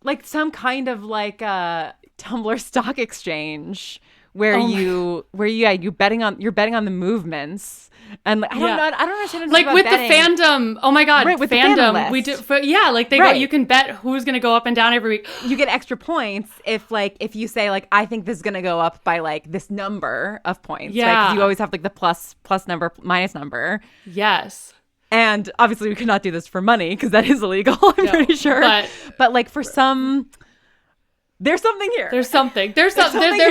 like some kind of like Tumblr stock exchange where you betting on the movements. And like, I don't understand like with betting. The fandom. Oh my god, right, with fandom. The fandom We list. do, like they go. You can bet who's gonna go up and down every week. You get extra points if you say like I think this is gonna go up by like this number of points. Yeah, right? 'Cause you always have like the plus number, minus number. Yes. And obviously we could not do this for money because that is illegal. I'm pretty sure. But like for some. There's something here. There's something. There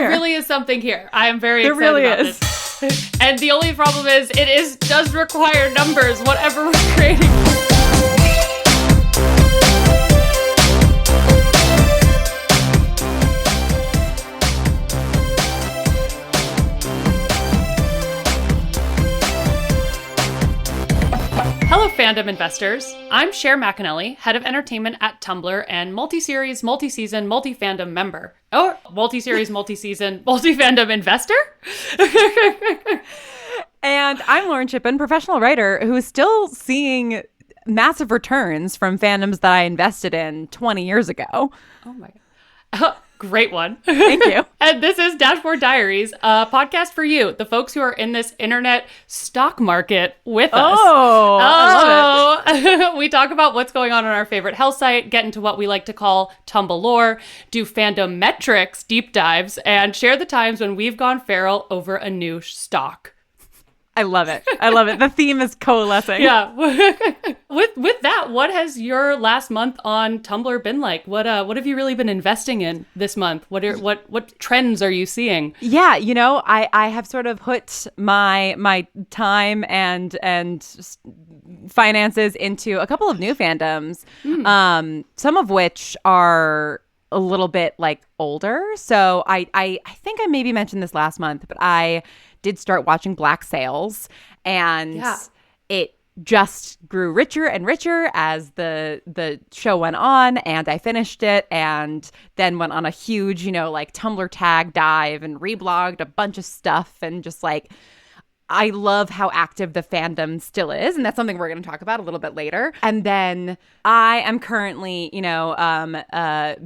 really is something here. I am very excited about this. And the only problem is does require numbers, whatever we're creating. Hello, fandom investors. I'm Cher McMullin, head of entertainment at Tumblr and multi-series, multi-season, multi-fandom member. Oh, multi-series, multi-season, multi-fandom investor? And I'm Lauren Shippen, professional writer who is still seeing massive returns from fandoms that I invested in 20 years ago. Oh my God. Great one. Thank you. And this is Dashboard Diaries, a podcast for you, the folks who are in this internet stock market with us. I love it. We talk about what's going on our favorite health site, get into what we like to call Tumblr, do fandom metrics, deep dives, and share the times when we've gone feral over a new stock. I love it. The theme is coalescing. Yeah. With that, what has your last month on Tumblr been like? What have you really been investing in this month? What trends are you seeing? Yeah, I have sort of put my time and finances into a couple of new fandoms. Some of which are a little bit like older. So I think I maybe mentioned this last month, but I did start watching Black Sails, and it just grew richer and richer as the show went on, and I finished it and then went on a huge, like Tumblr tag dive and reblogged a bunch of stuff, and just like I love how active the fandom still is, and that's something we're going to talk about a little bit later. And then I am currently,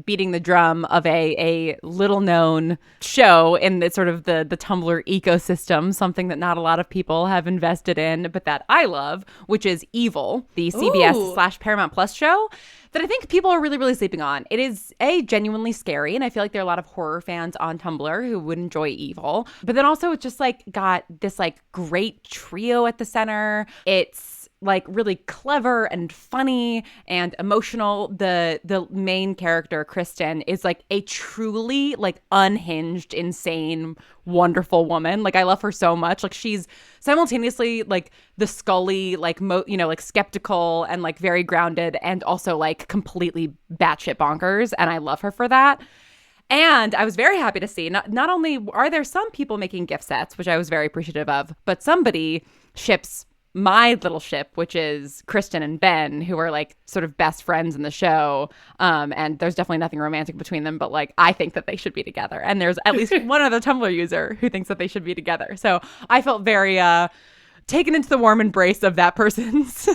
beating the drum of a little-known show in the sort of the Tumblr ecosystem, something that not a lot of people have invested in, but that I love, which is Evil, the CBS/Paramount Plus show that I think people are really, really sleeping on. It is genuinely scary, and I feel like there are a lot of horror fans on Tumblr who would enjoy Evil. But then also it's just like got this like great trio at the center. It's like really clever and funny and emotional. The main character, Kristen, is like a truly like unhinged, insane, wonderful woman. Like I love her so much. Like she's simultaneously like the Scully, like like skeptical and like very grounded, and also like completely batshit bonkers. And I love her for that. And I was very happy to see not only are there some people making gift sets, which I was very appreciative of, but somebody ships my little ship, which is Kristen and Ben, who are like sort of best friends in the show. And there's definitely nothing romantic between them, but like I think that they should be together. And there's at least one other Tumblr user who thinks that they should be together. So I felt very taken into the warm embrace of that person's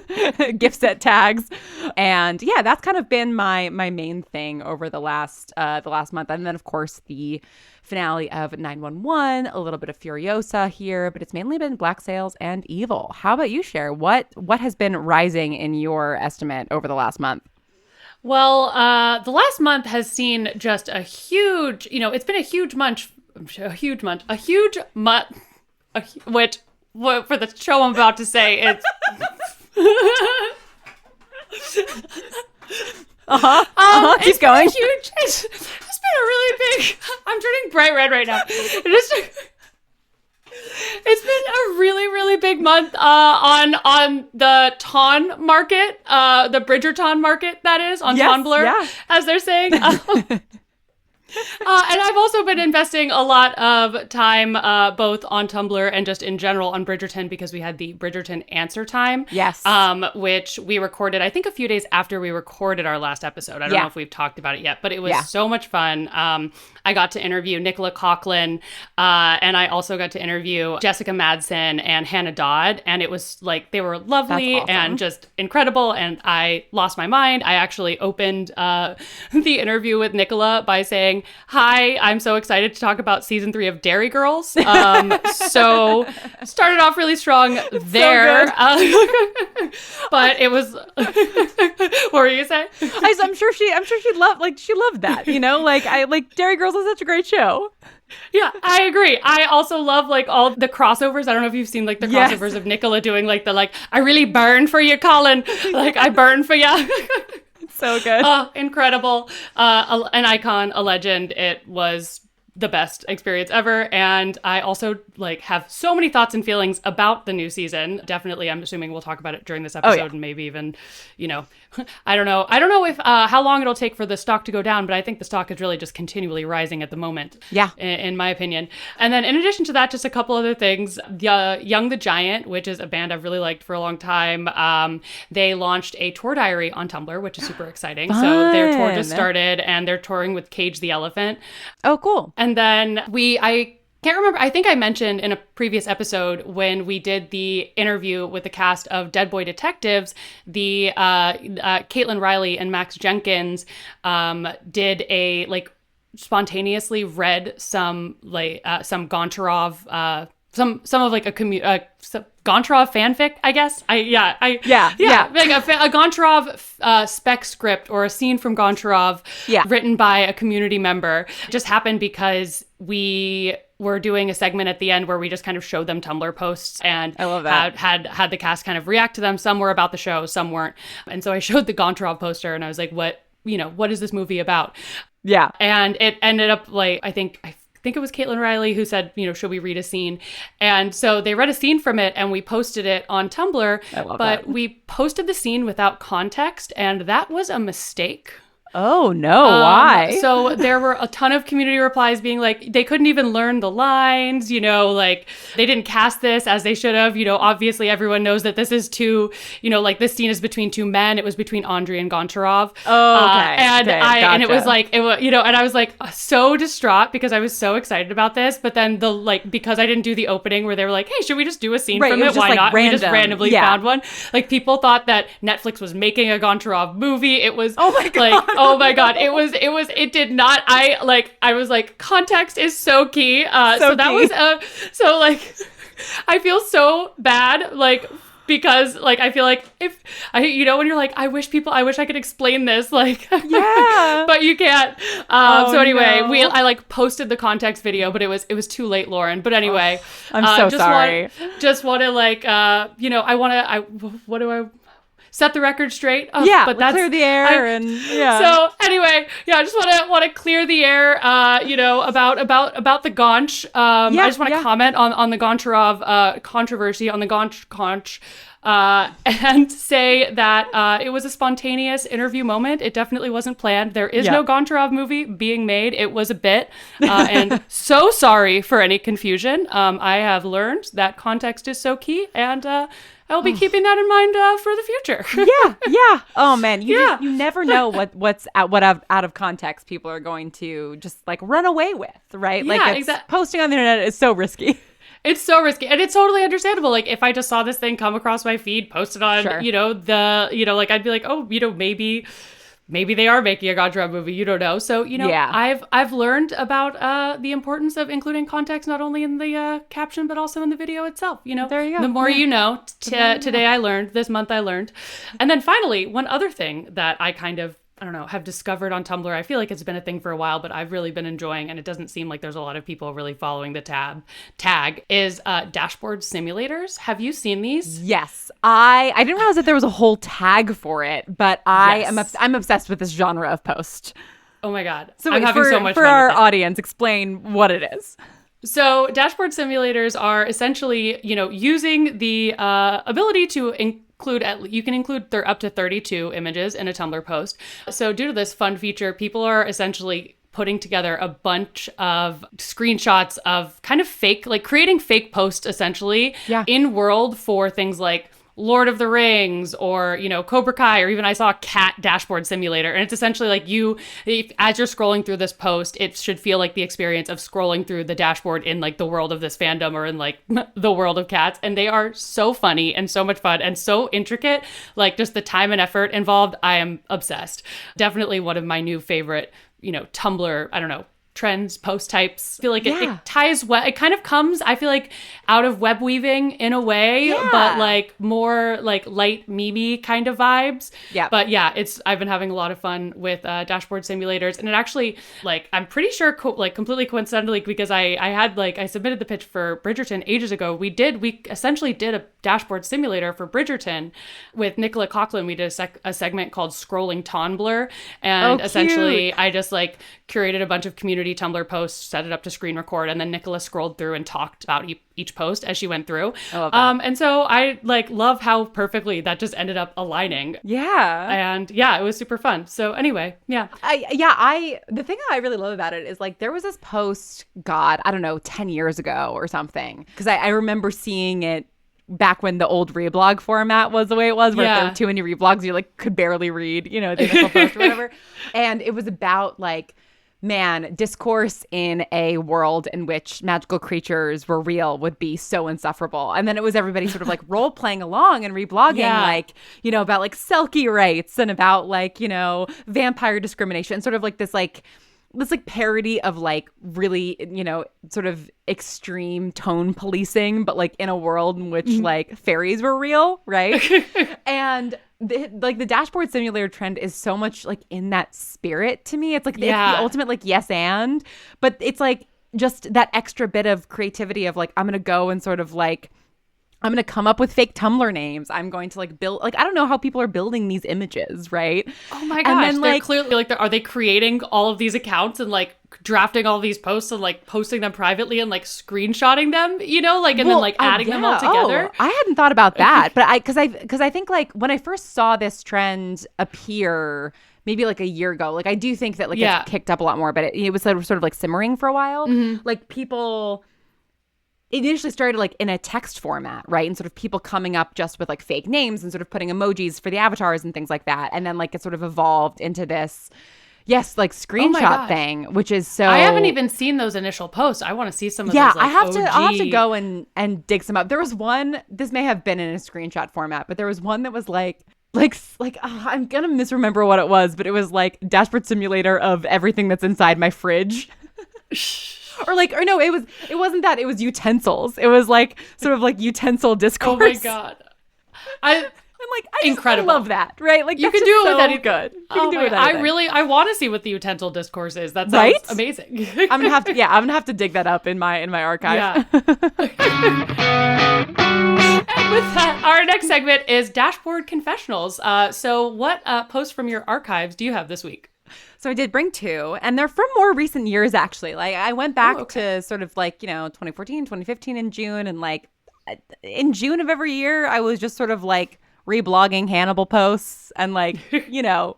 gift set tags. And yeah, that's kind of been my main thing over the last month. And then of course the finale of 911, a little bit of Furiosa here, but it's mainly been Black Sails and Evil. How about you, Cher? What has been rising in your estimate over the last month? Well, the last month has seen just a huge, it's been a huge month, which for the show I'm about to say, it's Keep going. Huge. It's been a really big. I'm turning bright red right now. It's been a really, really big month on the Ton market, the Bridgerton market, that is, on Tumblr, as they're saying. And I've also been investing a lot of time both on Tumblr and just in general on Bridgerton, because we had the Bridgerton Answer Time. Yes. Which we recorded, I think, a few days after we recorded our last episode. I don't know if we've talked about it yet, but it was so much fun. I got to interview Nicola Coughlan, and I also got to interview Jessica Madsen and Hannah Dodd. And it was like, they were lovely and just incredible. And I lost my mind. I actually opened the interview with Nicola by saying, "Hi, I'm so excited to talk about season 3 of Dairy Girls." So started off really strong there. But it was, what were you saying? I'm sure she loved that, you know, like Dairy Girls is such a great show. Yeah, I agree. I also love like all the crossovers. I don't know if you've seen like the crossovers of Nicola doing like I really burn for you, Colin. Like, I burn for you. So good. Oh, incredible. An icon, a legend. It was the best experience ever. And I also like have so many thoughts and feelings about the new season. Definitely, I'm assuming we'll talk about it during this episode and maybe even, you know, I don't know if how long it'll take for the stock to go down, but I think the stock is really just continually rising at the moment. Yeah. In my opinion. And then in addition to that, just a couple other things. Young the Giant, which is a band I've really liked for a long time. They launched a tour diary on Tumblr, which is super exciting. Fun. So their tour just started and they're touring with Cage the Elephant. Oh, cool. And then I can't remember. I think I mentioned in a previous episode when we did the interview with the cast of Dead Boy Detectives, the Caitlin Riley and Max Jenkins did a spontaneously read some Goncharov some of like some Goncharov fanfic, I guess. Like a Goncharov spec script or a scene from Goncharov written by a community member. It just happened because we were doing a segment at the end where we just kind of showed them Tumblr posts, and I love that. had the cast kind of react to them. Some were about the show, some weren't. And so I showed the Goncharov poster and I was like, what is this movie about? Yeah. And it ended up like, I think it was Caitlin Riley who said, should we read a scene? And so they read a scene from it and we posted it on Tumblr. I love but that. We posted the scene without context, and that was a mistake. Oh, no. Why? So there were a ton of community replies being like, they couldn't even learn the lines, like they didn't cast this as they should have. Obviously everyone knows that this is this scene is between two men. It was between Andrei and Goncharov. Oh, okay. And it was like, and I was like so distraught because I was so excited about this. But then because I didn't do the opening where they were like, hey, should we just do a scene from it? Why not? Random. We just randomly found one. Like, people thought that Netflix was making a Goncharov movie. It was oh my God. It did not. I was like, context is so key. So that was, I feel so bad, because I feel like if when you're like, I wish I could explain this, yeah, but you can't. So anyway, no. I posted the context video, but it was too late, Lauren. But anyway, I'm so sorry. Just want to set the record straight. But that's clear the air So anyway, I just want to clear the air. About the Gonch. I just want to comment on the Goncharov controversy on the Gonch. And say that it was a spontaneous interview moment. It definitely wasn't planned. There is no Goncharov movie being made. It was a bit. And so sorry for any confusion. I have learned that context is so key, and I'll be keeping that in mind for the future. Yeah. Oh man, you never know what's out of context people are going to just run away with, right? Posting on the internet is so risky. It's so risky, and it's totally understandable. If I just saw this thing come across my feed, posted on, I'd be like, oh, maybe they are making a Goncharov movie. You don't know. So, I've learned about the importance of including context, not only in the caption, but also in the video itself. There you go. The more you know. Today I learned. This month I learned. And then finally, one other thing that I kind of, have discovered on Tumblr. I feel like it's been a thing for a while, but I've really been enjoying, and it doesn't seem like there's a lot of people really following the tag, is dashboard simulators. Have you seen these? Yes. I didn't realize that there was a whole tag for it, but I'm obsessed with this genre of post. Oh my God. So I'm having so much fun for our with it. audience, explain what it is. So dashboard simulators are essentially, using the ability to you can include up to 32 images in a Tumblr post. So due to this fun feature, people are essentially putting together a bunch of screenshots of kind of fake, like creating fake posts essentially in world for things like Lord of the Rings or, you know, Cobra Kai, or even I saw a cat dashboard simulator. And it's essentially like as you're scrolling through this post, it should feel like the experience of scrolling through the dashboard in like the world of this fandom or in like the world of cats. And they are so funny and so much fun and so intricate, like just the time and effort involved. I am obsessed. Definitely one of my new favorite, you know, Tumblr, I don't know, trends, post types. I feel like it ties it kind of comes, I feel like, out of web weaving in a way, but like more like light memey kind of vibes. Yeah. But yeah, I've been having a lot of fun with dashboard simulators, and it actually, like, I'm pretty sure completely coincidentally, because I submitted the pitch for Bridgerton ages ago. We essentially did a dashboard simulator for Bridgerton with Nicola Coughlan. We did a segment called Scrolling Ton-blr, and essentially I just like curated a bunch of community Tumblr posts, set it up to screen record, and then Nicola scrolled through and talked about each post as she went through. I love that. And so I like love how perfectly that just ended up aligning. Yeah. And yeah, it was super fun. So anyway, yeah. The thing I really love about it is like there was this post, God, I don't know, 10 years ago or something. Because I remember seeing it back when the old reblog format was the way it was, where if there were too many reblogs, you like could barely read, you know, the initial post or whatever. And it was about like, man, discourse in a world in which magical creatures were real would be so insufferable. And then it was everybody sort of like role playing along and reblogging, like, you know, about like Selkie rights and about like, you know, vampire discrimination, sort of like this parody of like really, you know, sort of extreme tone policing, but like in a world in which like fairies were real, right? And the dashboard simulator trend is so much like in that spirit to me. It's like it's the ultimate like yes and, but it's like just that extra bit of creativity of like, I'm gonna go and sort of like, I'm going to come up with fake Tumblr names. I'm going to like build, like, I don't know how people are building these images, right? Oh my gosh. And then, they're clearly like, are they creating all of these accounts and like drafting all of these posts and like posting them privately and like screenshotting them, you know, like, and then like adding them all together? I hadn't thought about that, but because I think like when I first saw this trend appear maybe like a year ago, like I do think that like it's kicked up a lot more, but it was sort of like simmering for a while. Like people... It initially started like in a text format, right? And sort of people coming up just with like fake names and sort of putting emojis for the avatars and things like that. And then like it sort of evolved into this, like screenshot thing, which is so... I haven't even seen those initial posts. I want to see some of those like I'll have to go and dig some up. There was one, this may have been in a screenshot format, but there was one that was like I'm going to misremember what it was, but it was like dashboard simulator of everything that's inside my fridge. It wasn't that. It was utensils. It was like sort of like utensil discourse. Oh my God. I incredible. Love that, right? Like you can do it with any good. You can do it with anything. I want to see what the utensil discourse is. That sounds amazing. I'm gonna have to dig that up in my archive. Yeah. And with that, our next segment is Dashboard Confessionals. So what posts from your archives do you have this week? So I did bring two, and they're from more recent years, actually. Like I went back to sort of like, you know, 2014, 2015 in June, and like in June of every year, I was just sort of like reblogging Hannibal posts and like, you know,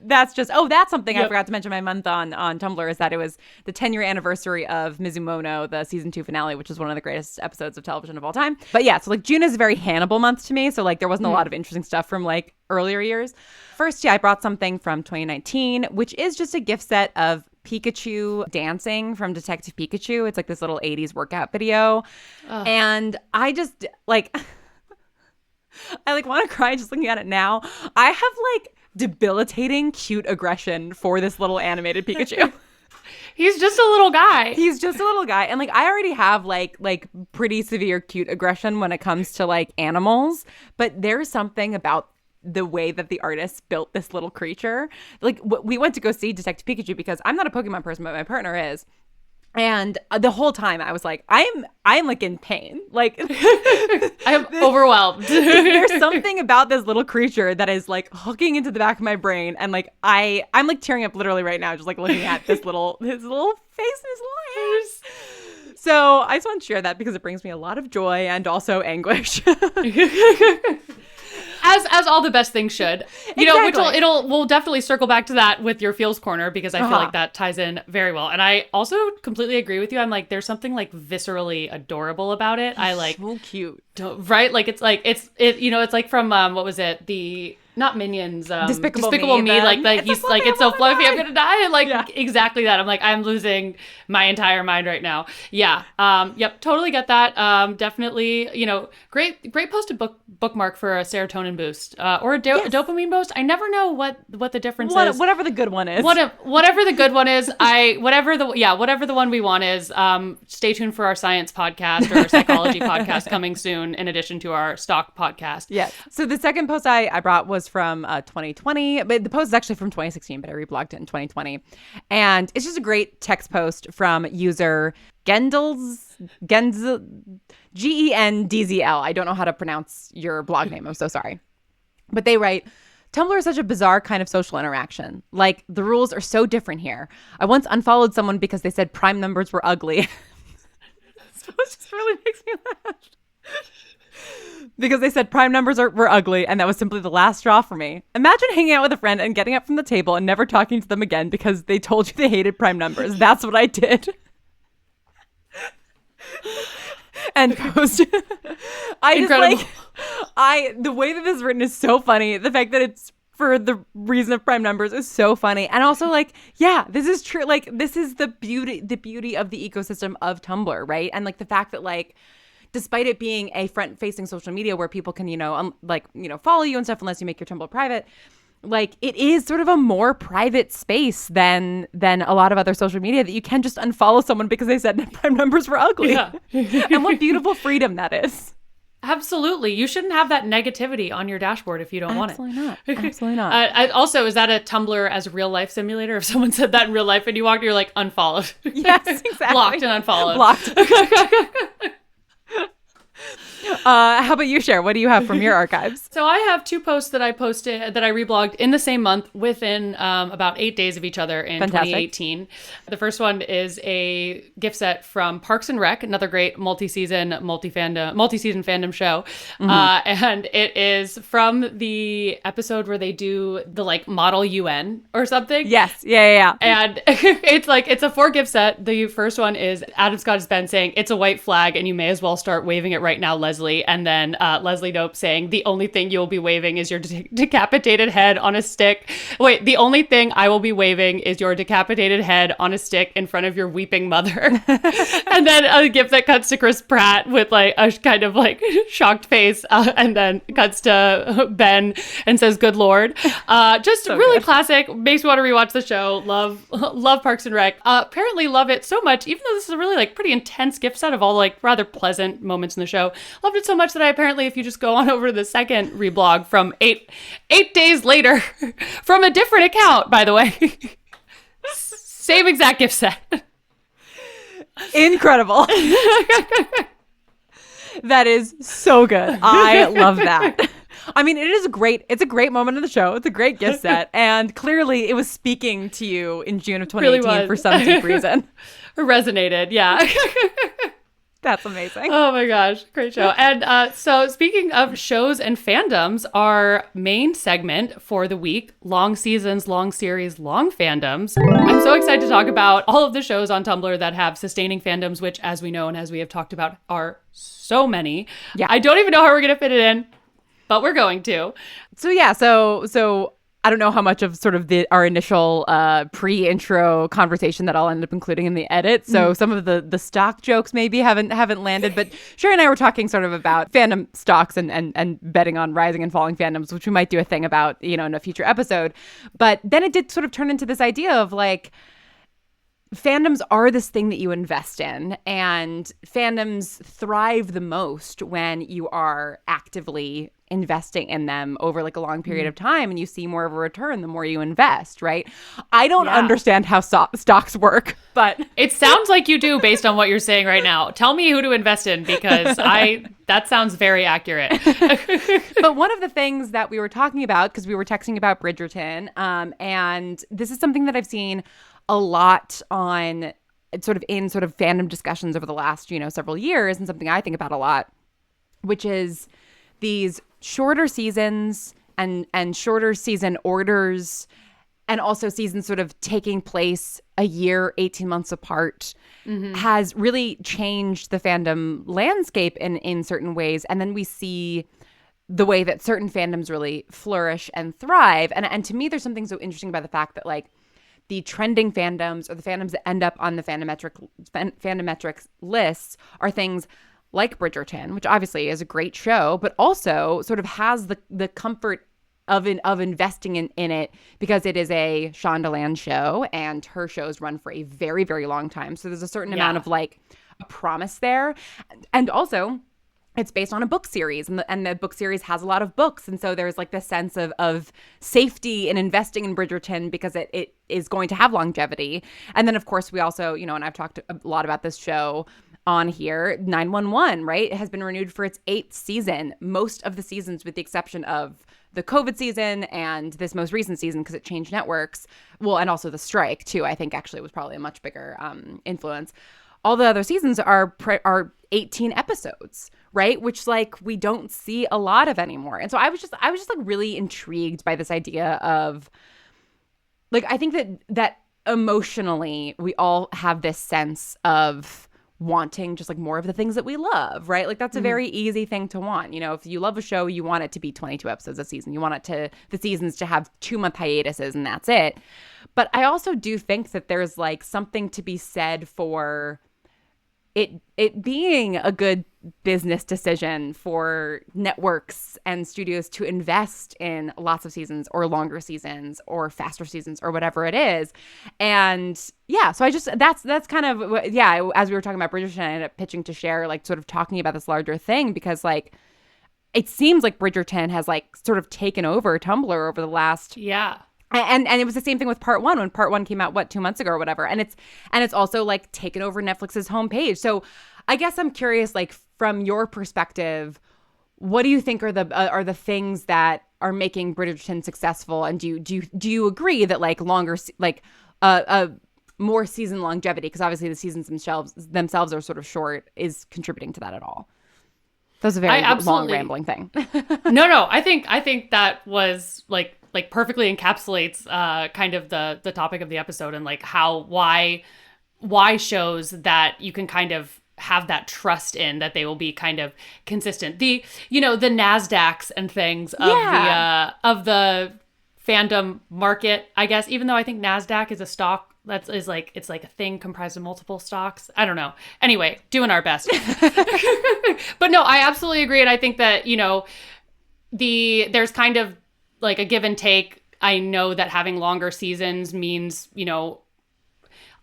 that's just, that's something I forgot to mention my month on Tumblr is that it was the 10-year anniversary of Mizumono, the season 2 finale, which is one of the greatest episodes of television of all time. But yeah, so like June is a very Hannibal month to me. So like there wasn't a lot of interesting stuff from like earlier years. First, I brought something from 2019, which is just a gift set of Pikachu dancing from Detective Pikachu. It's like this little 80s workout video. And I just like, I like want to cry just looking at it now. I have like debilitating cute aggression for this little animated Pikachu. He's just a little guy. And like I already have like pretty severe cute aggression when it comes to like animals, but there's something about the way that the artist built this little creature. Like we went to go see Detective Pikachu because I'm not a Pokemon person, but my partner is. And the whole time I was like, I'm like in pain. Like I'm overwhelmed. There's something about this little creature that is like hooking into the back of my brain. And like, I'm like tearing up literally right now, just like looking at his little face and his little ears. So I just want to share that because it brings me a lot of joy and also anguish. As all the best things should. You know, which we'll definitely circle back to that with your feels corner, because I feel like that ties in very well. And I also completely agree with you. I'm like, there's something like viscerally adorable about it. I like so cute. Right? Like it's like from what was it? Not Minions, Despicable Me. Like he's like, it's so fluffy, I'm gonna die. Like exactly that. I'm like, I'm losing my entire mind right now. Yeah. Yep. Totally get that. Definitely. You know, great posted bookmark for a serotonin boost or a dopamine boost. I never know what the difference is. Whatever the good one is. Whatever the good one is. Whatever the one we want is. Stay tuned for our science podcast or our psychology podcast coming soon, in addition to our stock podcast. Yes. So the second post I brought was from 2020, but the post is actually from 2016, but I reblogged it in 2020. And it's just a great text post from user Gendls, Gendzl. I don't know how to pronounce your blog name. I'm so sorry. But they write, Tumblr is such a bizarre kind of social interaction. Like, the rules are so different here. I once unfollowed someone because they said prime numbers were ugly. So it just really makes me laugh. Because they said prime numbers were ugly, and that was simply the last straw for me. Imagine hanging out with a friend and getting up from the table and never talking to them again because they told you they hated prime numbers. That's what I did. End post. Incredible. The way that this is written is so funny. The fact that it's for the reason of prime numbers is so funny. And also, like, yeah, this is true. Like, this is the beauty of the ecosystem of Tumblr, right? And like the fact that, like, despite it being a front-facing social media where people can, follow you and stuff unless you make your Tumblr private, like, it is sort of a more private space than a lot of other social media, that you can just unfollow someone because they said prime numbers were ugly. Yeah. And what beautiful freedom that is. Absolutely. You shouldn't have that negativity on your dashboard if you don't want it. Absolutely not. Also, is that a Tumblr as a real life simulator? If someone said that in real life and you walked, you're like, unfollowed. Yes, exactly. Blocked and unfollowed. Blocked. How about you, Cher? What do you have from your archives? So I have two posts that I reblogged in the same month within about 8 days of each other in Fantastic. 2018. The first one is a gift set from Parks and Rec, another great multi-season fandom show. Mm-hmm. And it is from the episode where they do the like model UN or something. Yes. Yeah. And it's a 4 gift set. The first one is Adam Scott has been saying, it's a white flag and you may as well start waving it right now, Leslie. And then Leslie Knope saying, the only thing you'll be waving is your decapitated head on a stick. Wait, the only thing I will be waving is your decapitated head on a stick in front of your weeping mother. And then a gift that cuts to Chris Pratt with like a kind of like shocked face, and then cuts to Ben and says, good Lord. Just so really good. Classic. Makes me want to rewatch the show. Love Parks and Rec. Apparently love it so much, even though this is a really like pretty intense gift set of all like rather pleasant moments in the show. Loved it so much that I apparently, if you just go on over to the second reblog from eight days later, from a different account, by the way, same exact gift set. Incredible. That is so good. I love that. I mean, it's a great moment in the show. It's a great gift set. And clearly it was speaking to you in June of 2018 really for some deep reason. Resonated, yeah. That's amazing. Oh my gosh, great show. And so speaking of shows and fandoms, our main segment for the week, long seasons, long series, long fandoms. I'm so excited to talk about all of the shows on Tumblr that have sustaining fandoms, which, as we know and as we have talked about, are so many. Yeah. I don't even know how we're going to fit it in, but we're going to. So yeah, so I don't know how much of sort of our initial pre-intro conversation that I'll end up including in the edit. So some of the stock jokes maybe haven't landed, but Cher and I were talking sort of about fandom stocks and betting on rising and falling fandoms, which we might do a thing about, in a future episode. But then it did sort of turn into this idea of like, fandoms are this thing that you invest in, and fandoms thrive the most when you are actively investing in them over like a long period of time, and you see more of a return the more you invest, right? I don't understand how stocks work, but it sounds like you do based on what you're saying right now. Tell me who to invest in, because that sounds very accurate. But one of the things that we were talking about, because we were texting about Bridgerton, and this is something that I've seen a lot on sort of fandom discussions over the last, several years, and something I think about a lot, which is these shorter seasons and shorter season orders, and also seasons sort of taking place a year, 18 months apart, has really changed the fandom landscape in certain ways. And then we see the way that certain fandoms really flourish and thrive. And to me, there's something so interesting about the fact that like the trending fandoms or the fandoms that end up on the fandometrics lists are things like Bridgerton, which obviously is a great show, but also sort of has the comfort of investing in it because it is a Shondaland show and her shows run for a very, very long time. So there's a certain amount of like a promise there. And also it's based on a book series, and the book series has a lot of books. And so there's like this sense of safety in investing in Bridgerton because it is going to have longevity. And then, of course, we also, you know, and I've talked a lot about this show on here, 911, right? It has been renewed for its 8th season. Most of the seasons, with the exception of the COVID season and this most recent season because it changed networks. Well, and also the strike, too, I think actually was probably a much bigger influence. All the other seasons are 18 episodes, right? Which like we don't see a lot of anymore. And so I was just like really intrigued by this idea of like, I think that emotionally we all have this sense of wanting just like more of the things that we love, right? Like that's a very easy thing to want. You know, if you love a show, you want it to be 22 episodes a season. You want the seasons to have 2-month hiatuses and that's it. But I also do think that there's like something to be said for it being a good business decision for networks and studios to invest in lots of seasons or longer seasons or faster seasons or whatever it is. And yeah, so I just that's kind of, yeah, as we were talking about Bridgerton, I ended up pitching to Cher, like sort of talking about this larger thing because like it seems like Bridgerton has like sort of taken over Tumblr over the last And it was the same thing with part 1 when part 1 came out 2 months ago or whatever, and it's also like taken over Netflix's homepage. So I guess I'm curious, like from your perspective, what do you think are the things that are making Bridgerton successful? And do you agree that like longer like more season longevity, because obviously the seasons themselves are sort of short, is contributing to that at all? That was a very long rambling thing. No, I think that was like perfectly encapsulates kind of the topic of the episode and like why shows that you can kind of have that trust in that they will be kind of consistent. The NASDAQs and things of the fandom market, I guess, even though I think NASDAQ is a stock it's like a thing comprised of multiple stocks. I don't know. Anyway, doing our best. But no, I absolutely agree. And I think that, there's kind of like a give and take. I know that having longer seasons means,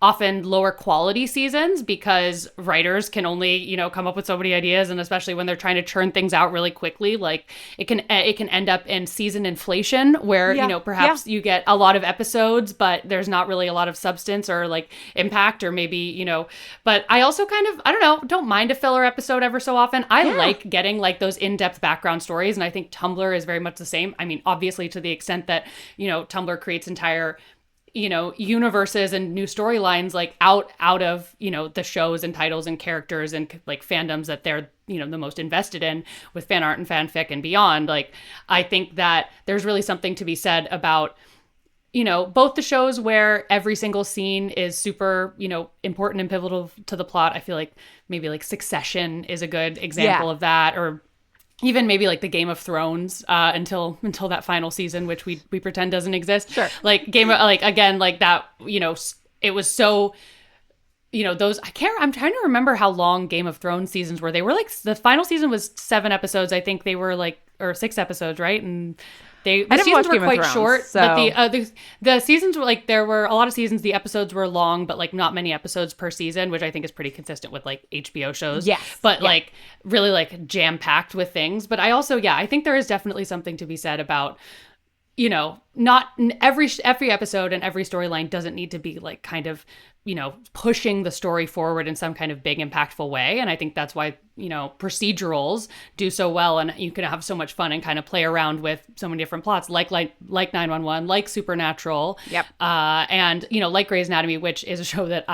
often lower quality seasons because writers can only, come up with so many ideas. And especially when they're trying to churn things out really quickly, like it can end up in season inflation where, perhaps you get a lot of episodes, but there's not really a lot of substance or like impact or maybe, but I also kind of, I don't know, don't mind a filler episode ever so often. I like getting like those in-depth background stories. And I think Tumblr is very much the same. I mean, obviously to the extent that, Tumblr creates entire universes and new storylines like out of, the shows and titles and characters and like fandoms that they're, the most invested in with fan art and fanfic and beyond. Like, I think that there's really something to be said about, both the shows where every single scene is super, important and pivotal to the plot. I feel like maybe like Succession is a good example of that, or even maybe like the Game of Thrones until that final season, which we pretend doesn't exist. Sure. Like again, like that, it was so, those, I'm trying to remember how long Game of Thrones seasons were. They were like, the final season was 7 episodes. I think they were like, or 6 episodes, right? And the seasons were quite short, so. But the seasons were like, there were a lot of seasons, the episodes were long, but like not many episodes per season, which I think is pretty consistent with like HBO shows. Yes. But like really like jam-packed with things. But I also, I think there is definitely something to be said about, not every episode and every storyline doesn't need to be like kind of, pushing the story forward in some kind of big impactful way. And I think that's why, procedurals do so well, and you can have so much fun and kind of play around with so many different plots, like 911, like Supernatural. Yep. And, like Grey's Anatomy, which is a show that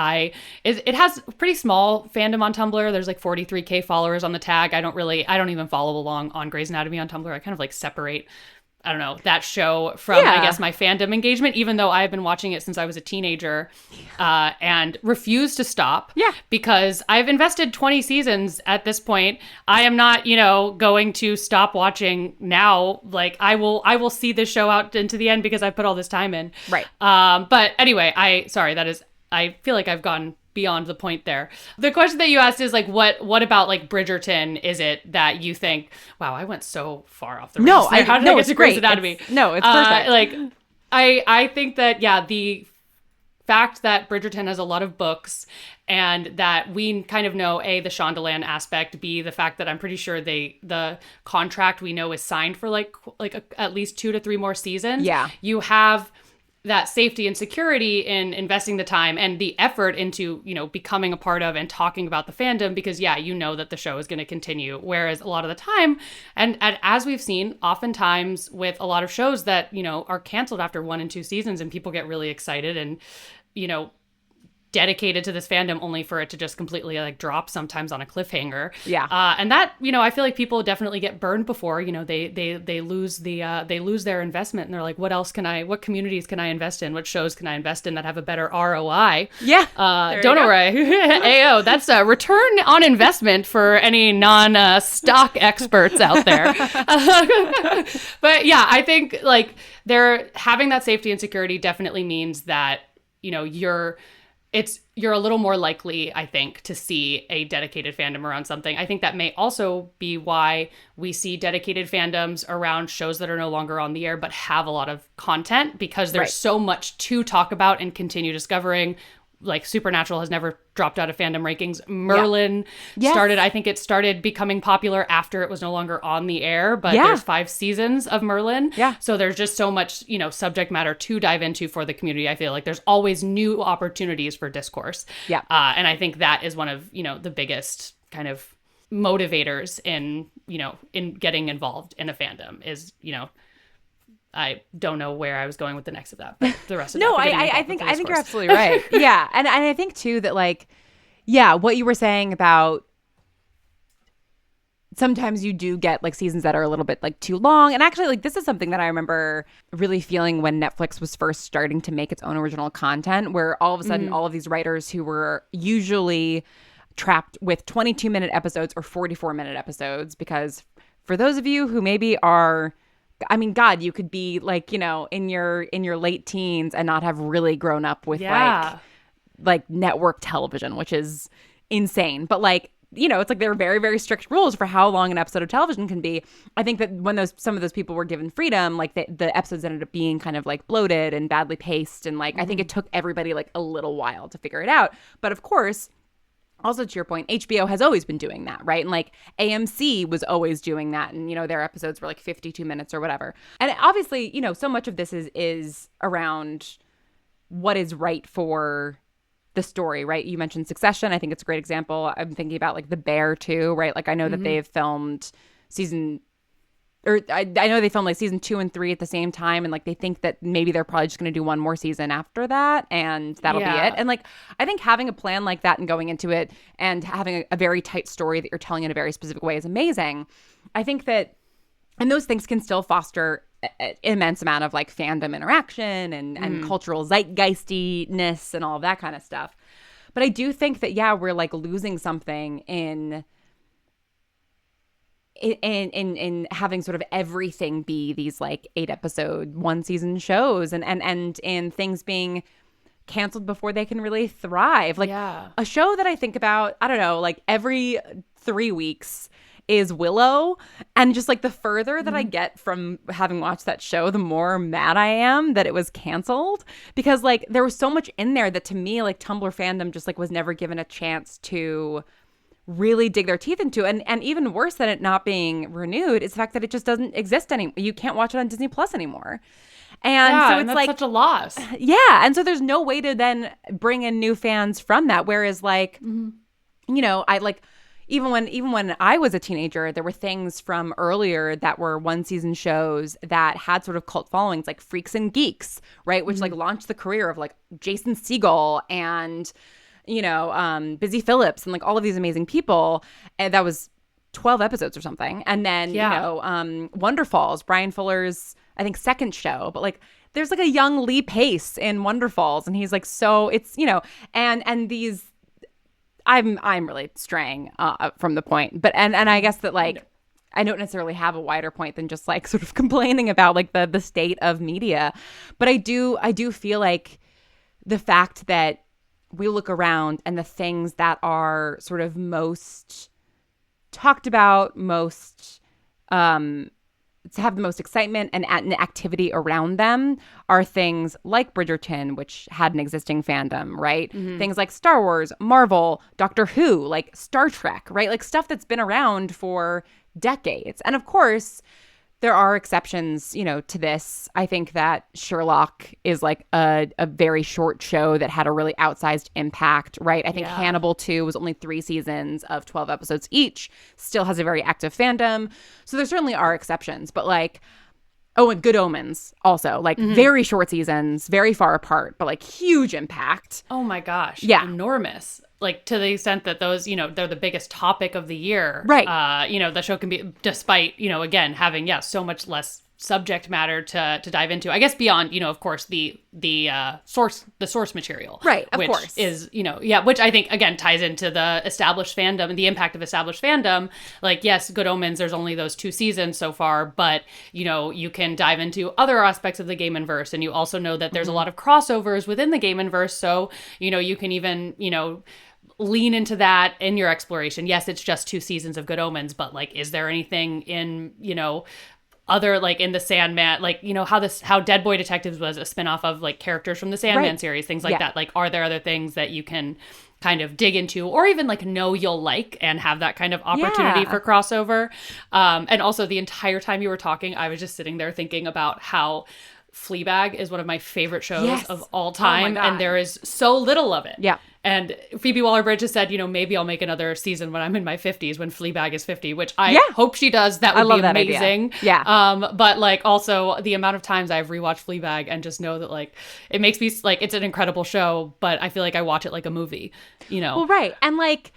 it has a pretty small fandom on Tumblr. There's like 43K followers on the tag. I don't even follow along on Grey's Anatomy on Tumblr. I kind of like separate, I don't know, that show from, I guess, my fandom engagement, even though I've been watching it since I was a teenager and refuse to stop. Yeah. Because I've invested 20 seasons at this point. I am not, going to stop watching now. Like, I will see this show out into the end because I put all this time in. Right. But anyway, I feel like I've gone beyond the point there. The question that you asked is like, what about like Bridgerton is it that you think, wow, I went so far off the rails. No, How did I get to Grey's Anatomy? It's perfect. Like, I think that, the fact that Bridgerton has a lot of books and that we kind of know, A, the Shondaland aspect, B, the fact that I'm pretty sure the contract we know is signed for at least 2 to 3 more seasons. Yeah. You have that safety and security in investing the time and the effort into, becoming a part of and talking about the fandom because, that the show is going to continue. Whereas a lot of the time, and as we've seen, oftentimes with a lot of shows that, are canceled after 1 and 2 seasons and people get really excited and, dedicated to this fandom only for it to just completely like drop sometimes on a cliffhanger. Yeah. And that, I feel like people definitely get burned before, they lose their investment and they're like, what communities can I invest in? What shows can I invest in that have a better ROI? Yeah. Don't worry. AO, that's a return on investment for any non-stock experts out there. But yeah, I think like they're having that safety and security definitely means that, you're a little more likely, I think, to see a dedicated fandom around something. I think that may also be why we see dedicated fandoms around shows that are no longer on the air but have a lot of content because there's so much to talk about and continue discovering. Like Supernatural has never dropped out of fandom rankings. Merlin started becoming popular after it was no longer on the air, but there's 5 seasons of Merlin. Yeah. So there's just so much, subject matter to dive into for the community. I feel like there's always new opportunities for discourse. Yeah. And I think that is one of, the biggest kind of motivators in getting involved in a fandom is, I don't know where I was going with the next of that, but the rest of no, I think you're absolutely right. Yeah. And I think too that like, what you were saying about sometimes you do get like seasons that are a little bit like too long. And actually like this is something that I remember really feeling when Netflix was first starting to make its own original content, where all of a sudden all of these writers who were usually trapped with 22-minute episodes or 44-minute episodes, because for those of you who maybe are, I mean, God, you could be like, in your late teens and not have really grown up with like network television, which is insane. But like, it's like there are very, very strict rules for how long an episode of television can be. I think that when some of those people were given freedom, like the episodes ended up being kind of like bloated and badly paced. And like, I think it took everybody like a little while to figure it out. But of course, also, to your point, HBO has always been doing that, right? And like AMC was always doing that. And, their episodes were like 52 minutes or whatever. And obviously, so much of this is around what is right for the story, right? You mentioned Succession. I think it's a great example. I'm thinking about like The Bear too, right? Like I know that they've filmed I know they filmed like season 2 and 3 at the same time, and like they think that maybe they're probably just going to do one more season after that, and that'll be it. And like I think having a plan like that and going into it and having a very tight story that you're telling in a very specific way is amazing. I think that, and those things can still foster an immense amount of like fandom interaction and cultural zeitgeistiness and all of that kind of stuff. But I do think that we're like losing something in having sort of everything be these like 8-episode 1-season shows and things being canceled before they can really thrive. Like a show that I think about, I don't know, like every 3 weeks is Willow, and just like the further that I get from having watched that show, the more mad I am that it was canceled, because like there was so much in there that to me like Tumblr fandom just like was never given a chance to really dig their teeth into. And even worse than it not being renewed is the fact that it just doesn't exist anymore. You can't watch it on Disney Plus anymore. And so it's that's like such a loss. Yeah. And so there's no way to then bring in new fans from that. Whereas like, you know, I like even when I was a teenager, there were things from earlier that were one season shows that had sort of cult followings, like Freaks and Geeks, right? Which like launched the career of like Jason Segel and, you know, Busy Phillips and like all of these amazing people. And that was 12 episodes or something. And then, you know, Wonder Falls, Brian Fuller's, I think, second show. But like there's like a young Lee Pace in Wonder Falls. And he's like, so it's, you know, and these, I'm really straying from the point, but and I guess that like I don't necessarily have a wider point than just like sort of complaining about like the state of media, but I do feel like the fact that we look around and the things that are sort of most talked about, most to have the most excitement and activity around them are things like Bridgerton, which had an existing fandom, right? Things like Star Wars, Marvel, Doctor Who, like Star Trek, right? Like stuff that's been around for decades. And of course, there are exceptions, you know, to this. I think that Sherlock is like a very short show that had a really outsized impact, right? I think Hannibal 2 was only 3 seasons of 12 episodes each, still has a very active fandom. So there certainly are exceptions, but like, oh, and Good Omens also, like very short seasons, very far apart, but like huge impact. Oh my gosh. Yeah. Enormous. Like to the extent that those, you know, they're the biggest topic of the year. Right. You know, the show can be, despite, you know, again, having, so much less subject matter to dive into, I guess, beyond, you know, of course, the source material. Right, of which course. is, you know, which I think, again, ties into the established fandom and the impact of established fandom. Like, yes, Good Omens, there's only those 2 seasons so far, but, you know, you can dive into other aspects of the Gaiman-verse, and you also know that there's a lot of crossovers within the Gaiman-verse, so, you know, you can even, you know, lean into that in your exploration. Yes, it's just 2 seasons of Good Omens, but like, is there anything in, you know, other, like in the Sandman, like, you know, how Dead Boy Detectives was a spinoff of like characters from the Sandman series, things like that. Like, are there other things that you can kind of dig into or even like know you'll like and have that kind of opportunity for crossover? And also the entire time you were talking, I was just sitting there thinking about how Fleabag is one of my favorite shows of all time, and there is so little of it. Yeah. And Phoebe Waller-Bridge has said, you know, maybe I'll make another season when I'm in my 50s, when Fleabag is 50, which I hope she does. That would be amazing. Yeah. But like also the amount of times I've rewatched Fleabag and just know that like it makes me like, it's an incredible show, but I feel like I watch it like a movie, you know? Well, right. And like,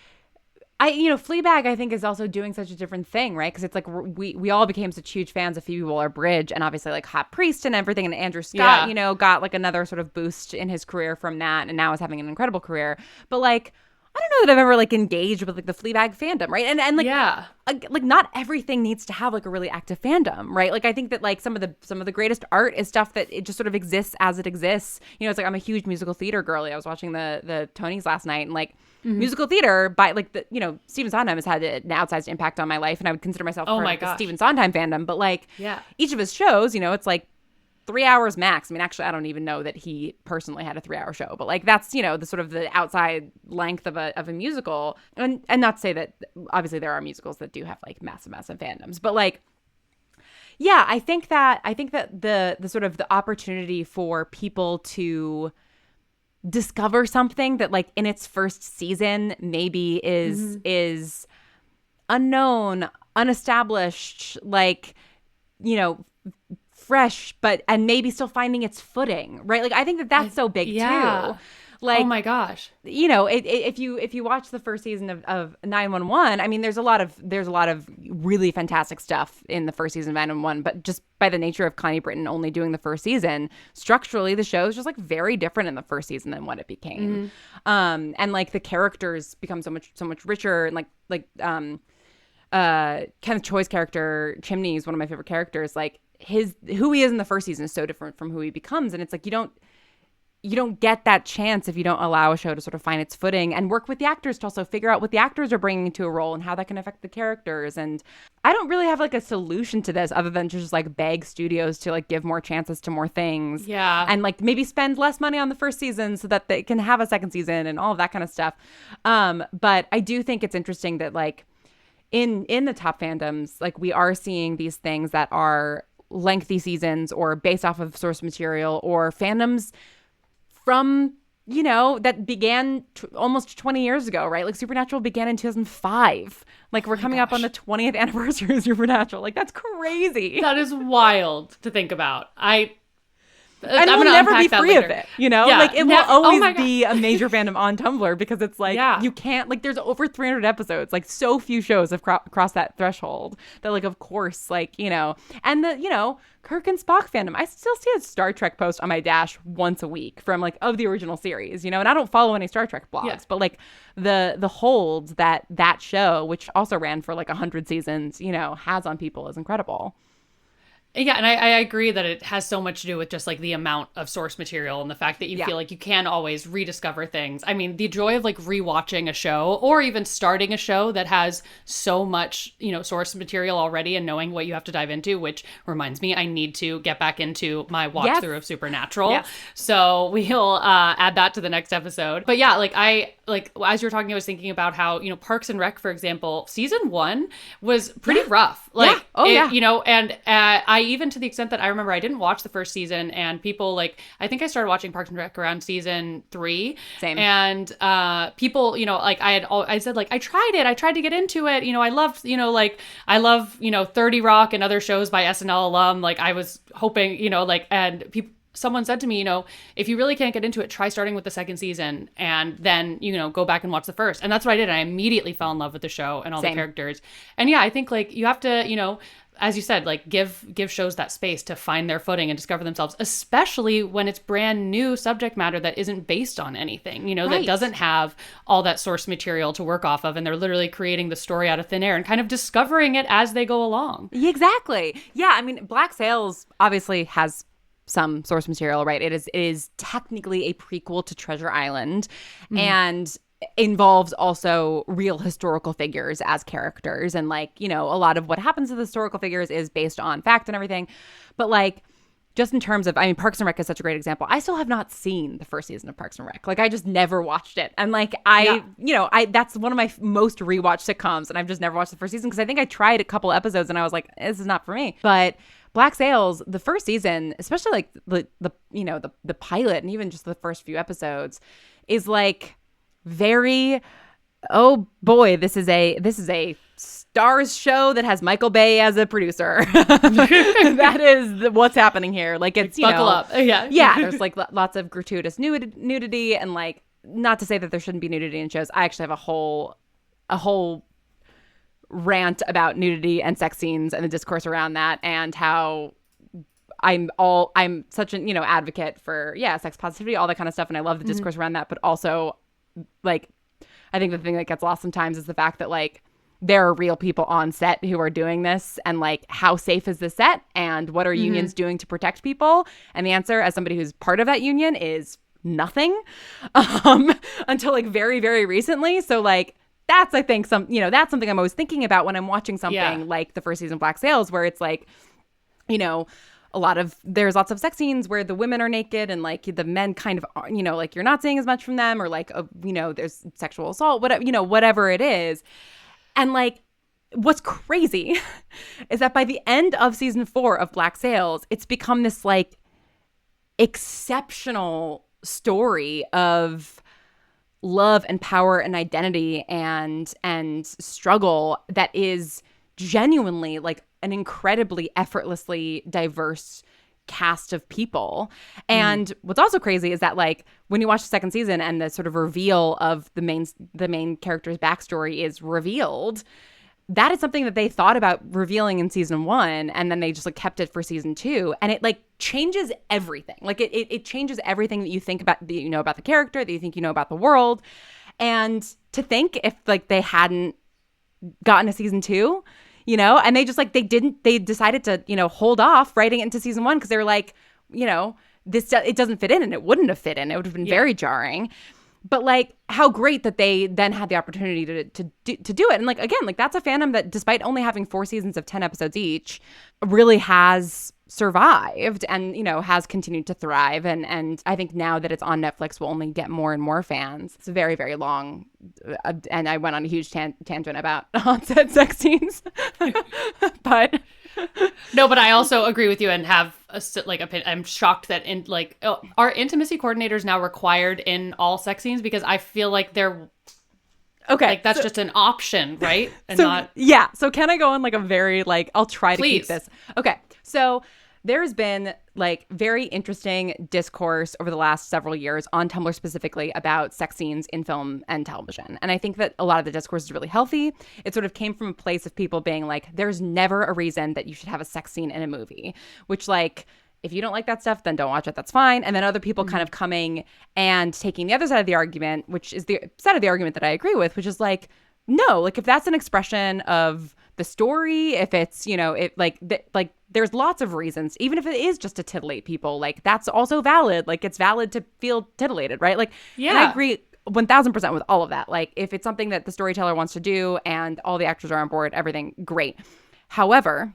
you know, Fleabag, I think, is also doing such a different thing, right? Because it's like we all became such huge fans of Phoebe Waller-Bridge and obviously like Hot Priest and everything. And Andrew Scott, you know, got like another sort of boost in his career from that, and now is having an incredible career. But like, I don't know that I've ever like engaged with like the Fleabag fandom, right? And like like not everything needs to have like a really active fandom, right? Like I think that like some of the greatest art is stuff that it just sort of exists as it exists. You know, it's like I'm a huge musical theater girly. I was watching the Tonys last night, and like musical theater by like the, you know, Stephen Sondheim has had an outsized impact on my life, and I would consider myself part of the Stephen Sondheim fandom. But like each of his shows, you know, it's like 3 hours max. I mean, actually, I don't even know that he personally had a 3-hour show, but like that's, you know, the sort of the outside length of a musical. And not to say that obviously there are musicals that do have like massive fandoms, but like, yeah, I think that the sort of the opportunity for people to discover something that like in its first season maybe is unknown, unestablished, like, you know, fresh, and maybe still finding its footing, right? Like I think that that's so big too. Like, oh my gosh, you know, if you watch the first season of 911, I mean, there's a lot of really fantastic stuff in the first season of 911, but just by the nature of Connie Britton only doing the first season, structurally the show is just like very different in the first season than what it became. And like the characters become so much richer, and like Kenneth Choi's character Chimney is one of my favorite characters. Like who he is in the first season is so different from who he becomes, and it's like you don't get that chance if you don't allow a show to sort of find its footing and work with the actors to also figure out what the actors are bringing to a role and how that can affect the characters. And I don't really have like a solution to this other than to just like beg studios to like give more chances to more things. Yeah. And like maybe spend less money on the first season so that they can have a second season and all of that kind of stuff. But I do think it's interesting that like in the top fandoms, like we are seeing these things that are lengthy seasons or based off of source material or fandoms from, you know, that began almost 20 years ago, right? Like Supernatural began in 2005. Like we're coming up on the 20th anniversary of Supernatural. Like that's crazy. That is wild to think about. And we'll never be free of it, you know? Yeah. Like it will always be a major fandom on Tumblr because it's like you can't, like there's over 300 episodes. Like so few shows have crossed that threshold that like, of course, like, you know, and the, you know, Kirk and Spock fandom. I still see a Star Trek post on my dash once a week from like of the original series, you know, and I don't follow any Star Trek blogs, but like the holds that show, which also ran for like 100 seasons, you know, has on people is incredible. Yeah, and I agree that it has so much to do with just like the amount of source material and the fact that you feel like you can always rediscover things. I mean, the joy of like rewatching a show or even starting a show that has so much, you know, source material already and knowing what you have to dive into, which reminds me, I need to get back into my watch through of Supernatural. Yes. So we'll add that to the next episode. But yeah, like as you were talking, I was thinking about how, you know, Parks and Rec, for example, season 1 was pretty rough. Like, you know, and I even to the extent that I remember I didn't watch the first season and people like, I think I started watching Parks and Rec around season 3. Same. And people, you know, like I said, like, I tried to get into it. You know, I love, you know, 30 Rock and other shows by SNL alum. Like I was hoping, you know, like, and someone said to me, you know, if you really can't get into it, try starting with the second season and then, you know, go back and watch the first. And that's what I did. I immediately fell in love with the show and all the characters. And yeah, I think like you have to, you know, as you said, like give shows that space to find their footing and discover themselves, especially when it's brand new subject matter that isn't based on anything, you know, that doesn't have all that source material to work off of. And they're literally creating the story out of thin air and kind of discovering it as they go along. Exactly. Yeah. I mean, Black Sails obviously has some source material, right? It is technically a prequel to Treasure Island and involves also real historical figures as characters. And like, you know, a lot of what happens to the historical figures is based on fact and everything. But like, just in terms of, I mean, Parks and Rec is such a great example. I still have not seen the first season of Parks and Rec. Like, I just never watched it. And like, you know, that's one of my most rewatched sitcoms. And I've just never watched the first season because I think I tried a couple episodes and I was like, this is not for me. But Black Sails, the first season, especially like the you know, the pilot and even just the first few episodes is like very, oh boy, this is a Stars show that has Michael Bay as a producer. That is what's happening here. Like it's, you buckle know, up. Yeah. There's like lots of gratuitous nudity and like, not to say that there shouldn't be nudity in shows. I actually have a whole rant about nudity and sex scenes and the discourse around that and how I'm such an, you know, advocate for sex positivity, all that kind of stuff, and I love the discourse around that. But also, like, I think the thing that gets lost sometimes is the fact that like there are real people on set who are doing this, and like, how safe is the set, and what are unions doing to protect people? And the answer, as somebody who's part of that union, is nothing, until like very, very recently. So like, that's, I think, that's something I'm always thinking about when I'm watching something like the first season of Black Sails, where it's like, you know, there's lots of sex scenes where the women are naked and like the men kind of are, you know, like you're not seeing as much from them, or like, you know, there's sexual assault, whatever, you know, whatever it is. And like, what's crazy is that by the end of season 4 of Black Sails, it's become this like exceptional story of love and power and identity and struggle that is genuinely like an incredibly effortlessly diverse cast of people. And what's also crazy is that like when you watch the second season and the sort of reveal of the main character's backstory is revealed, that is something that they thought about revealing in season 1, and then they just like kept it for season 2, and it like changes everything. Like it changes everything that you think about, that you know about the character, that you think you know about the world. And to think if like they hadn't gotten a season 2, you know, and they just like, they decided to, you know, hold off writing it into season 1 because they were like, you know, it doesn't fit in, and it wouldn't have fit in. It would have been very jarring. But like, how great that they then had the opportunity to do it. And like, again, like that's a fandom that, despite only having 4 seasons of 10 episodes each, really has survived and, you know, has continued to thrive. And I think now that it's on Netflix, we'll only get more and more fans. It's very, very long. And I went on a huge tangent about on-set sex scenes. But No, but I also agree with you and have I'm shocked that are intimacy coordinators now required in all sex scenes? Because I feel like they're okay. Like that's just an option, right? And So can I go on like a very I'll try to keep this. Okay. So there's been very interesting discourse over the last several years on Tumblr specifically about sex scenes in film and television. And I think that a lot of the discourse is really healthy. It sort of came from a place of people being like, there's never a reason that you should have a sex scene in a movie, which if you don't like that stuff, then don't watch it. That's fine. And then other people kind of coming and taking the other side of the argument, which is the side of the argument that I agree with, which is no, if that's an expression of the story, if it's, there's lots of reasons, even if it is just to titillate people, that's also valid. It's valid to feel titillated, right? And I agree 1000% with all of that. If it's something that the storyteller wants to do and all the actors are on board, everything great. However,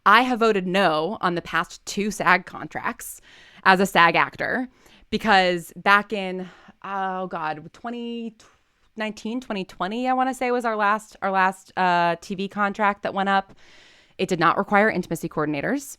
I have voted no on the past 2 SAG contracts as a SAG actor because back in, 2019, 2020, I want to say was our last TV contract that went up. It did not require intimacy coordinators.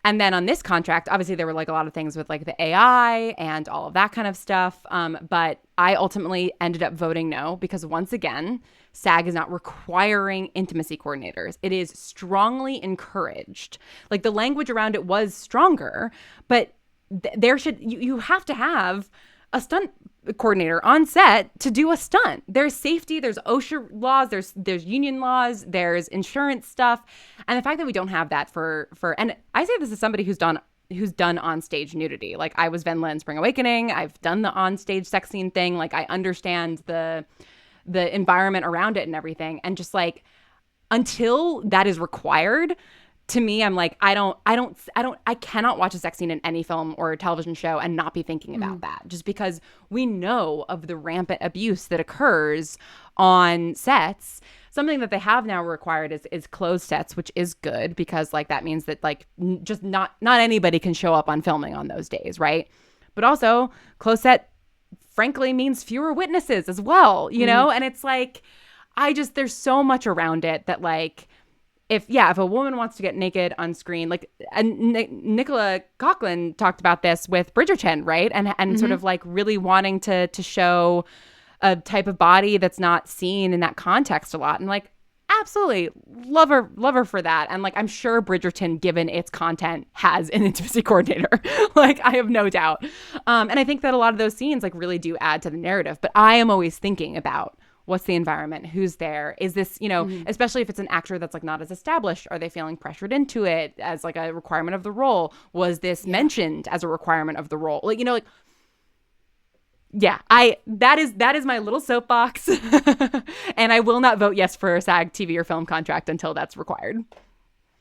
And then on this contract, obviously there were a lot of things with the AI and all of that kind of stuff. But I ultimately ended up voting no because once again, SAG is not requiring intimacy coordinators. It is strongly encouraged. The language around it was stronger, but you have to have a stunt coordinator on set to do a stunt. There's safety, there's OSHA laws, there's union laws, there's insurance stuff. And the fact that we don't have that for and I say this as somebody who's done on-stage nudity. I was Venla in Spring Awakening. I've done the on-stage sex scene thing. I understand the environment around it and everything. And just until that is required, to me, I'm I cannot watch a sex scene in any film or television show and not be thinking about that, just because we know of the rampant abuse that occurs on sets. Something that they have now required is closed sets, which is good because that means that just not anybody can show up on filming on those days, right? But also closed set, frankly, means fewer witnesses as well, you know? And it's there's so much around it that if a woman wants to get naked on screen, and Nicola Coughlan talked about this with Bridgerton, right? And sort of really wanting to show a type of body that's not seen in that context a lot. And absolutely love her for that. And I'm sure Bridgerton, given its content, has an intimacy coordinator. I have no doubt. And I think that a lot of those scenes really do add to the narrative. But I am always thinking about, what's the environment? Who's there? Is this, especially if it's an actor that's not as established, are they feeling pressured into it as a requirement of the role? Was this mentioned as a requirement of the role? That is my little soapbox. And I will not vote yes for a SAG TV or film contract until that's required.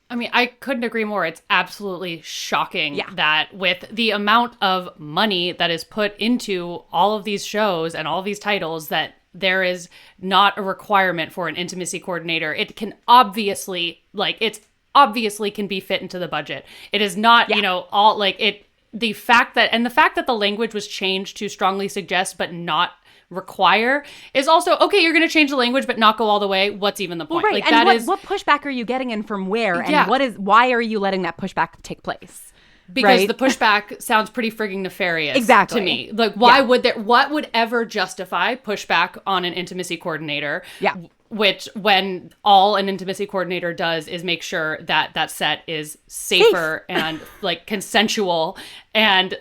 I mean, I couldn't agree more. It's absolutely shocking that with the amount of money that is put into all of these shows and all of these titles, that there is not a requirement for an intimacy coordinator. It can obviously, can be fit into the budget. It is not, the fact that the language was changed to strongly suggest but not require is also, okay, you're going to change the language but not go all the way. What's even the point? Well, right. And what pushback are you getting and from where? And why are you letting that pushback take place? Because the pushback sounds pretty frigging nefarious to me. What would ever justify pushback on an intimacy coordinator? Yeah. Which, when all an intimacy coordinator does is make sure that that set is safer and consensual and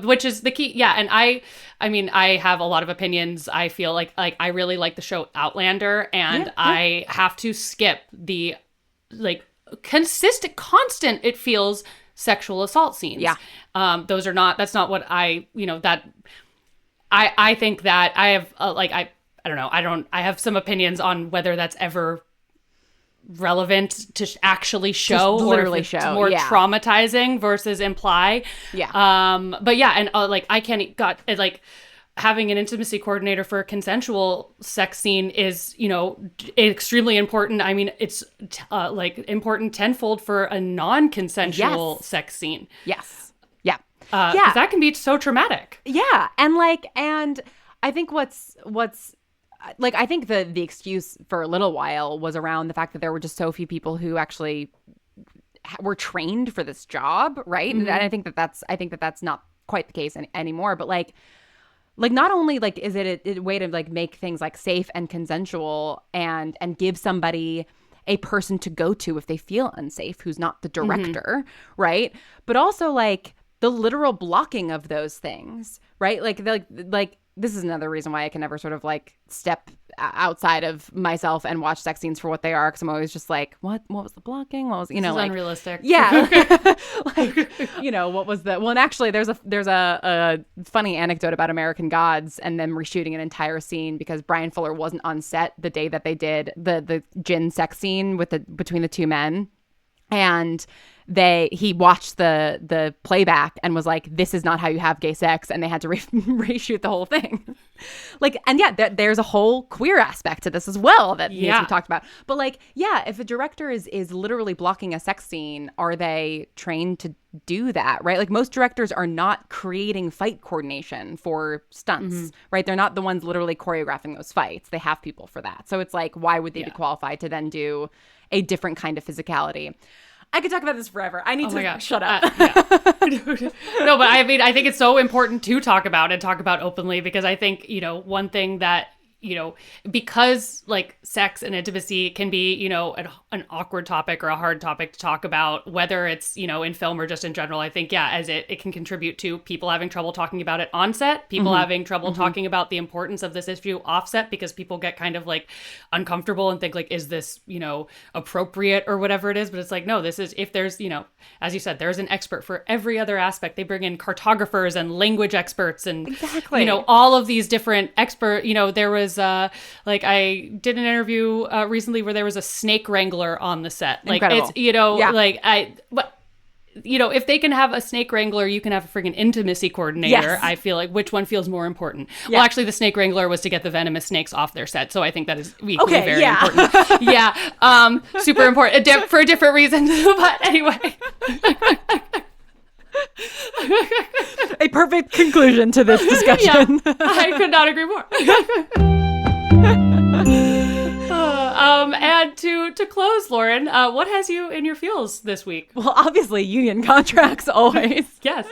which is the key. Yeah. And I mean, I have a lot of opinions. I feel like I really like the show Outlander, and I have to skip the constant, it feels, sexual assault scenes. Yeah. That's not what I think that I have I don't know. I have some opinions on whether that's ever relevant to actually show, just literally or if it's show. More traumatizing versus imply. Yeah. But yeah, and I can't having an intimacy coordinator for a consensual sex scene is, extremely important. I mean, it's important tenfold for a non-consensual sex scene. Yes. Yeah. Because that can be so traumatic. Yeah. And and I think what's like, I think the excuse for a little while was around the fact that there were just so few people who actually were trained for this job, right? And I think that that's not quite the case anymore. But like not only like is it a way to like make things like safe and consensual and give somebody a person to go to if they feel unsafe who's not the director, right? But also like the literal blocking of those things, right? Like this is another reason why I can never sort of like step outside of myself and watch sex scenes for what they are, because I'm always just like, what was the blocking? What was, you know, this is like unrealistic. Yeah. Like, you know, what was the, well, and actually there's a funny anecdote about American Gods and them reshooting an entire scene because Brian Fuller wasn't on set the day that they did the gin sex scene between the two men. And he watched the playback and was like, this is not how you have gay sex, and they had to reshoot the whole thing. Like, and yeah, there's a whole queer aspect to this as well that needs to be talked about. But like, yeah, if a director is literally blocking a sex scene, are they trained to do that, right? Like, most directors are not creating fight coordination for stunts, right? They're not the ones literally choreographing those fights. They have people for that. So it's like, why would they be qualified to then do a different kind of physicality? I could talk about this forever. I need to shut up. No, but I mean, I think it's so important to talk about openly, because I think, you know, one thing that, you know, because like sex and intimacy can be, you know, an awkward topic or a hard topic to talk about, whether it's, you know, in film or just in general, I think, yeah, as it can contribute to people having trouble talking about it on set, people having trouble talking about the importance of this issue offset, because people get kind of like uncomfortable and think like, is this, you know, appropriate or whatever it is? But it's like, no, this is, if there's, you know, as you said, there's an expert for every other aspect. They bring in cartographers and language experts and, you know, all of these different expert, you know, there was like I did an interview recently where there was a snake wrangler on the set. Like, incredible. It's, you know, like you know, if they can have a snake wrangler, you can have a freaking intimacy coordinator. Yes. I feel like, which one feels more important? Yeah. Well, actually, the snake wrangler was to get the venomous snakes off their set. So I think that is equally very important. Yeah. Super important for a different reason. But anyway. A perfect conclusion to this discussion. Yeah, I could not agree more. And to close, Lauren, what has you in your feels this week? Well, obviously union contracts always. Yes.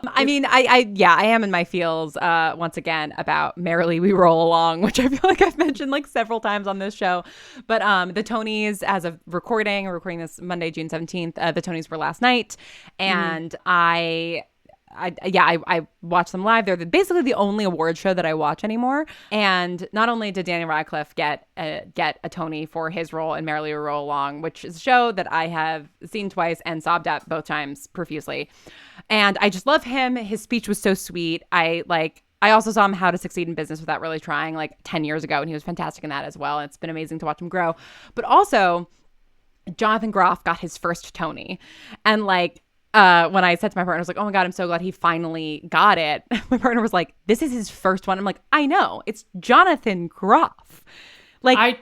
I mean, I am in my feels once again about Merrily We Roll Along, which I feel like I've mentioned like several times on this show. But the Tonys, as of recording this Monday, June 17th, the Tonys were last night, and I watch them live. They're basically the only award show that I watch anymore. And not only did Daniel Radcliffe get a Tony for his role in Merrily We Roll Along, which is a show that I have seen twice and sobbed at both times profusely. And I just love him. His speech was so sweet. I also saw him How to Succeed in Business Without Really Trying like 10 years ago, and he was fantastic in that as well. And it's been amazing to watch him grow. But also, Jonathan Groff got his first Tony. And like, when I said to my partner, I was like, oh my God, I'm so glad he finally got it. My partner was like, this is his first one. I'm like, I know. It's Jonathan Groff. Like,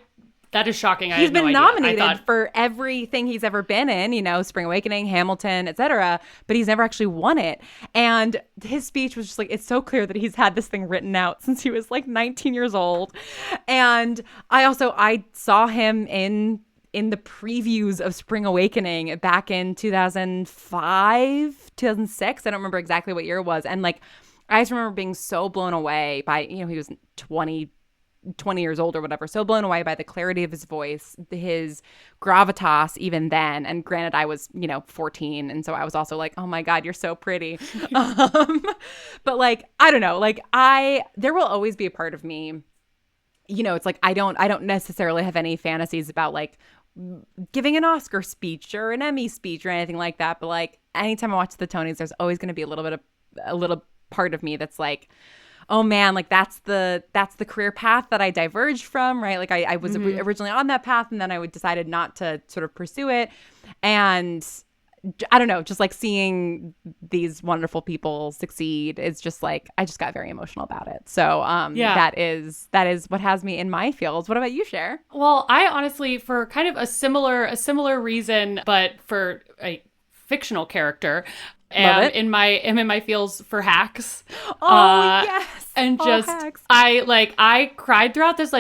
that is shocking. He's been nominated for everything he's ever been in, you know, Spring Awakening, Hamilton, etc., but he's never actually won it. And his speech was just like, it's so clear that he's had this thing written out since he was like 19 years old. And I saw him in the previews of Spring Awakening back in 2005, 2006. I don't remember exactly what year it was. And like, I just remember being so blown away by, you know, he was 20 years old or whatever, so blown away by the clarity of his voice, his gravitas even then. And granted, I was, you know, 14. And so I was also like, oh my God, you're so pretty. But like, I don't know, like there will always be a part of me, you know, it's like, I don't necessarily have any fantasies about like giving an Oscar speech or an Emmy speech or anything like that. But like, anytime I watch the Tonys, there's always going to be a little part of me that's like, oh man, like that's the career path that I diverged from, right? Like I was originally on that path, and then I decided not to sort of pursue it. And I don't know, just like seeing these wonderful people succeed is just like, I just got very emotional about it. So that is what has me in my feels. What about you, Cher? Well, I honestly, for kind of a similar reason, but for a fictional character, am in my feels for hacks. Oh, yes. And just, hacks. I cried throughout this,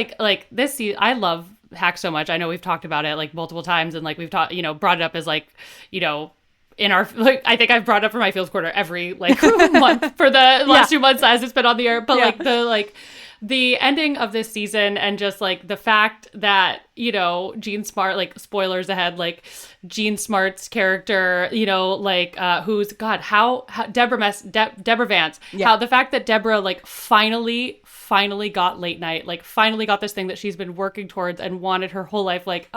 this season. I love hacks so much. I know we've talked about it like multiple times, and like we've brought it up as like, in our, I think I've brought it up for my feels corner every like month for the last 2 months as it's been on the air. But the ending of this season, and just like the fact that, Jean Smart, like spoilers ahead, like Jean Smart's character, who's how Deborah Vance, how the fact that Deborah like finally got late night, like finally got this thing that she's been working towards and wanted her whole life. Like,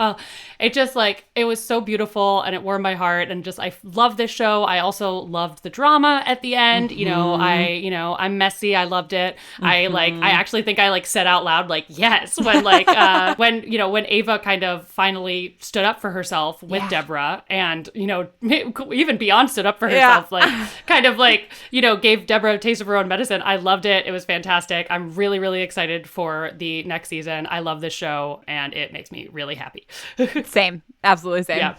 it just like, it was so beautiful, and it warmed my heart, and just, I love this show. I also loved the drama at the end. I'm messy. I loved it. I actually think I like said out loud, like, yes, when like, when Ava kind of finally stood up for herself with Deborah, and, even beyond stood up for herself, like kind of like, gave Deborah a taste of her own medicine. I loved it. It was fantastic. I'm really, really excited for the next season. I love this show, and it makes me really happy. Same. Absolutely same. Yeah.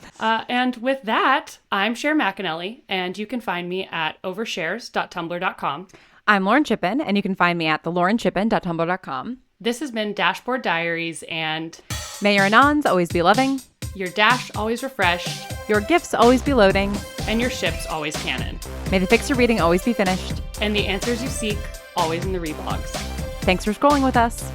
And with that, I'm Cher McMullin, and you can find me at overshares.tumblr.com. I'm Lauren Shippen, and you can find me at thelaurenShippen.tumblr.com. This has been Dashboard Diaries, and may your anons always be loving, your dash always refreshed, your gifts always be loading, and your ships always canon. May the fix your reading always be finished, and the answers you seek always in the reblogs. Thanks for scrolling with us.